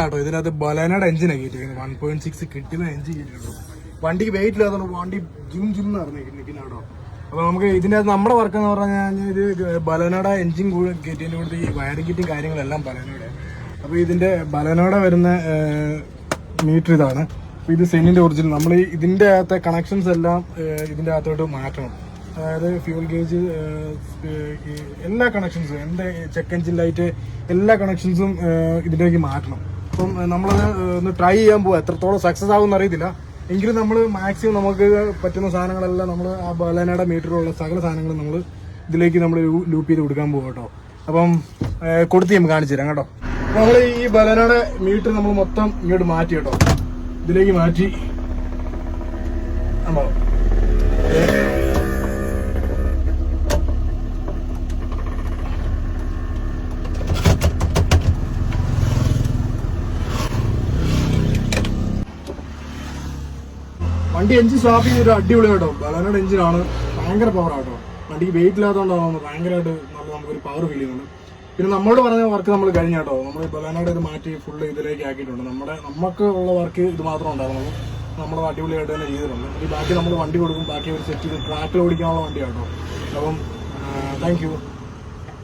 ആട്ടോ. ഇതിനകത്ത് ബലേനയുടെ എഞ്ചിനാണ് കയറ്റിയിരിക്കുന്നത്. 1.6 കിട്ടുന്ന എഞ്ചിൻ കയറ്റിയിട്ടുള്ളൂ. വണ്ടിക്ക് വെയിറ്റ് ഇല്ലാത്തതുകൊണ്ട് വണ്ടി ജിം നിൽക്കുന്നാട്ടോ. അപ്പൊ നമുക്ക് ഇതിന്റെ നമ്മുടെ വർക്ക് എന്ന് പറഞ്ഞു കഴിഞ്ഞാൽ ഇത് ബലേനയുടെ എഞ്ചിൻ കയറ്റിയതിന്റെ കൂടെ ഈ വയറിംഗ് കിറ്റും കാര്യങ്ങളെല്ലാം ബലേനയുടെ. അപ്പൊ ഇതിന്റെ ബലേനയുടെ വരുന്ന മീറ്റർ ഇതാണ്. അപ്പൊ ഇത് സെന്നിന്റെ ഒറിജിനൽ. നമ്മൾ ഇതിന്റെ അകത്തെ കണക്ഷൻസ് എല്ലാം ഇതിന്റെ അകത്തോട്ട് മാറ്റണം. അതായത് ഫ്യൂൽ ഗേജ്, എല്ലാ കണക്ഷൻസും, എന്റെ ചെക്ക് എഞ്ചിൻ ലൈറ്റ്, എല്ലാ കണക്ഷൻസും ഇതിലേക്ക് മാറ്റണം. അപ്പം നമ്മളത് ഒന്ന് ട്രൈ ചെയ്യാൻ പോവാ. എത്രത്തോളം സക്സസ് ആകുമെന്ന് അറിയത്തില്ല. എങ്കിലും നമ്മൾ മാക്സിമം നമുക്ക് പറ്റുന്ന സാധനങ്ങളെല്ലാം നമ്മൾ ആ ബലേനയുടെ മീറ്ററിലുള്ള സകല സാധനങ്ങളും നമ്മൾ ഇതിലേക്ക് നമ്മൾ ലൂപ്പ് ചെയ്ത് കൊടുക്കാൻ പോകും കേട്ടോ. അപ്പം കൊടുത്ത് നമുക്ക് കാണിച്ചു തരാം കേട്ടോ. അപ്പൊ നമ്മൾ ഈ ബലേനയുടെ മീറ്റർ നമ്മൾ മൊത്തം ഇങ്ങോട്ട് മാറ്റി കേട്ടോ. ഇതിലേക്ക് മാറ്റി വണ്ടി എഞ്ചിൻ സ്വാപ്പ് ചെയ്തൊരു അടിപൊളി കേട്ടോ. ബലേനയുടെ എഞ്ചിനാണ്, ഭയങ്കര പവറാട്ടോ. വണ്ടിക്ക് വെയിറ്റ് ഇല്ലാത്തതുകൊണ്ടാണ് ഭയങ്കരമായിട്ട് നമുക്കൊരു പവർ ഫീൽ ചെയ്യുന്നുണ്ട്. പിന്നെ നമ്മളോട് പറഞ്ഞ വർക്ക് നമ്മൾ കഴിഞ്ഞാട്ടോ. നമ്മൾ ബലേനയുടെ ഇത് മാറ്റി ഫുള്ള് ഇതിലേക്ക് ആക്കിയിട്ടുണ്ട്. നമുക്ക് ഉള്ള വർക്ക് ഇത് മാത്രം ഉണ്ടാകുന്നുള്ളൂ. നമ്മൾ അടിപൊളിയായിട്ട് തന്നെ ചെയ്തിട്ടുണ്ട്. ഇനി ബാക്കി നമ്മൾ വണ്ടി കൊടുക്കും. ബാക്കി ഒരു സെറ്റ് ചെയ്ത് ട്രാക്കിൽ ഓടിക്കാനുള്ള വണ്ടിയാട്ടോ. അപ്പം താങ്ക് യു.